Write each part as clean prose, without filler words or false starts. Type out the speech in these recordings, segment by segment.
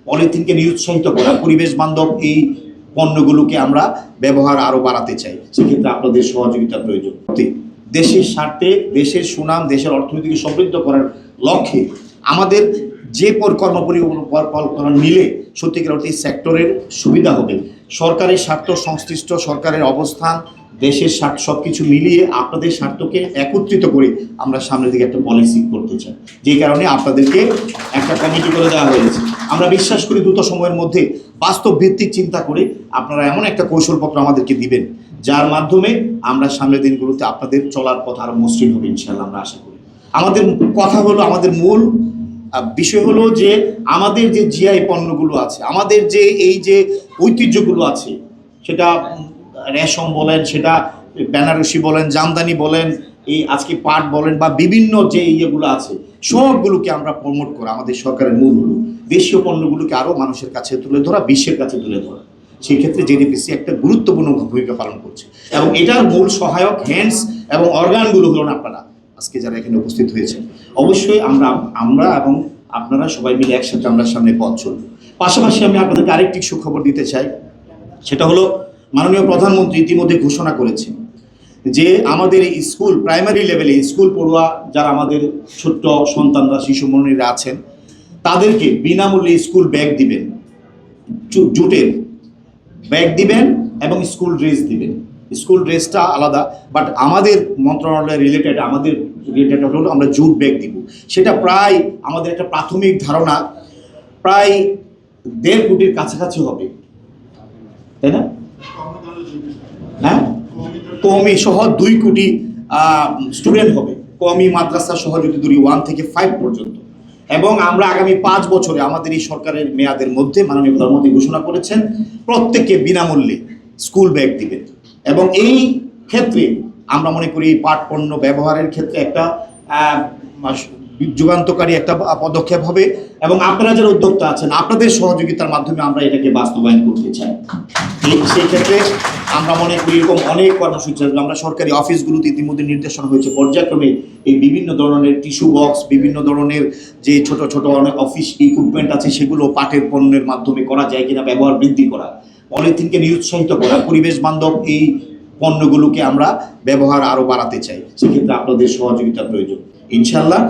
পলিথিনকে নিরুৎসাহিত করা, পরিবেশ বান্ধব এই পণ্যগুলোকে আমরা ব্যবহার আরো বাড়াতে চাই। সেক্ষেত্রে আপনাদের সহযোগিতা প্রয়োজন। দেশের স্বার্থে, দেশের সুনাম, দেশের অর্থনীতিকে সমৃদ্ধ করার লক্ষ্যে আমাদের যে কর্মপরিকল্পনা নিলে সত্যিকার অর্থে এই সেক্টরের সুবিধা হবে, সরকারের স্বার্থ, সংশ্লিষ্ট সরকারের অবস্থান, দেশের স্বার্থ সব কিছু মিলিয়ে আপনাদের স্বার্থকে একত্রিত করে আমরা সামনের দিকে একটা পলিসি করতে চাই। যে কারণে আপনাদেরকে একটা কমিটি করে দেওয়া হয়েছে। আমরা বিশ্বাস করি দ্রুত সময়ের মধ্যে বাস্তব ভিত্তিক চিন্তা করে আপনারা এমন একটা কৌশলপত্র আমাদেরকে দিবেন, যার মাধ্যমে আমরা সামনের দিনগুলোতে আপনাদের চলার পথ আরো মসৃণ হবে ইনশাআল্লাহ। আমরা আশা করি। আমাদের কথা হলো, আমাদের মূল বিষয় হলো যে আমাদের যে জিআই পণ্যগুলো আছে, আমাদের যে এই যে ঐতিহ্যগুলো আছে, সেটা রেশম বলেন, সেটা বেনারসি বলেন, জামদানি বলেন, এই আজকে পাট বলেন, বা বিভিন্ন যে ইয়েগুলো আছে, সবগুলোকে আমরা প্রমোট করা আমাদের সরকারের মূল হলো। দেশীয় পণ্যগুলোকে আরও মানুষের কাছে তুলে ধরা, বিশ্বের কাছে তুলে ধরা। সেই ক্ষেত্রে জেডিপিসি একটা গুরুত্বপূর্ণ ভূমিকা পালন করছে এবং এটার মূল সহায়ক হ্যান্ডস এবং অর্গানগুলো হলেন আপনারা আজকে যারা এখানে উপস্থিত হয়েছেন। অবশ্যই আমরা এবং আপনারা সবাই মিলে একসাথে আমরা সামনে পথ চলব। পাশাপাশি আমি আপনাদেরকে আরেকটি সুখবর দিতে চাই। সেটা হলো মাননীয় প্রধানমন্ত্রী ইতিমধ্যে ঘোষণা করেছেন যে আমাদের এই স্কুল, প্রাইমারি লেভেলে স্কুল পড়ুয়া যারা আমাদের ছোট্ট সন্তানরা, শিশুমণিরা আছেন, তাদেরকে বিনামূল্যে স্কুল ব্যাগ দিবেন, জুটের ব্যাগ দিবেন এবং স্কুল ড্রেস দিবেন। স্কুল ড্রেসটা আলাদা, বাট আমাদের মন্ত্রণালয়ের রিলেটেড, আমাদের রিলেটেড হলো আমরা জুট ব্যাগ দিব। সেটা প্রায় আমাদের একটা প্রাথমিক ধারণা প্রায় 1.5 কোটির কাছাকাছি হবে, তাই না? হ্যাঁ, কওমি সহ 2 কোটি স্টুডেন্ট হবে, কওমি মাদ্রাসা সহ যদি ধরি 1 থেকে 5 পর্যন্ত। এবং আমরা আগামী 5 বছরে আমাদের এই সরকারের মেয়াদের মধ্যে মাননীয় প্রধানমন্ত্রী ঘোষণা করেছেন প্রত্যেককে বিনামূল্যে স্কুল ব্যাগ দিবেন। এবং এই ক্ষেত্রে আমরা মনে করি পাট পণ্য ব্যবহারের ক্ষেত্রে একটা যুগান্তকারী একটা পদক্ষেপ হবে এবং আপনারা যারা উদ্যোক্তা আছেন, আপনাদের সহযোগিতার মাধ্যমে আমরা এটাকে বাস্তবায়ন করতে চাই। সেই ক্ষেত্রে আমরা মনে করি এরকম অনেক কর্মসূচি আসবে। আমরা সরকারি অফিসগুলোতে ইতিমধ্যে নির্দেশনা হয়েছে পর্যায়ক্রমে এই বিভিন্ন ধরনের টিস্যু বক্স, বিভিন্ন ধরনের যে ছোট ছোট অনেক অফিস ইকুইপমেন্ট আছে, সেগুলো পাটের পণ্যের মাধ্যমে করা যায় কিনা ব্যবহার বৃদ্ধি করা, পলিথিনকে নিরুৎসাহিত করা, পরিবেশ বান্ধব এই পণ্যগুলোকে আমরা ব্যবহার আরও বাড়াতে চাই। সেক্ষেত্রে আপনাদের সহযোগিতা প্রয়োজন ইনশাল্লাহ।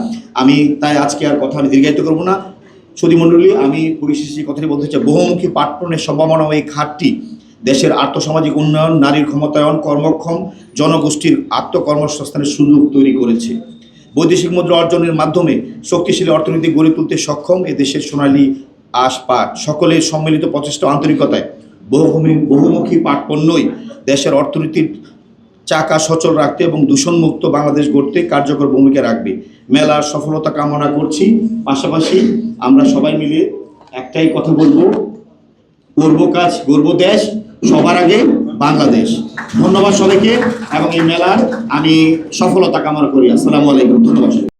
আমি তাই আজকে আর কথা দীর্ঘায়িত করবো না। সুধীমণ্ডলী, আমি পরিশেষে কথাটি বলতে চাই, বহুমুখী পাট পণ্যের সম্ভাবনা এই খাতটি দেশের আর্থসামাজিক উন্নয়ন, নারীর ক্ষমতায়ন, কর্মক্ষম জনগোষ্ঠীর আত্মকর্মসংস্থানের সুযোগ তৈরি করেছে। বৈদেশিক মুদ্রা অর্জনের মাধ্যমে শক্তিশালী অর্থনীতি গড়ে তুলতে সক্ষম এ দেশের সোনালী আঁশ পাট। সকলের সম্মিলিত প্রচেষ্টা আন্তরিকতায় বহুমুখী পাট পণ্যই দেশের অর্থনীতির চাকা সচল রাখতে এবং দূষণমুক্ত বাংলাদেশ গড়তে কার্যকর ভূমিকা রাখবে। মেলার সফলতা কামনা করছি। পাশাপাশি আমরা সবাই মিলে একটাই কথা বলবো, গর্ব কাজ, গর্ব দেশ, সবার আগে বাংলাদেশ। ধন্যবাদ সবাইকে এবং এই মেলার আমি সফলতা কামনা করি। আসসালামু আলাইকুম। ধন্যবাদ।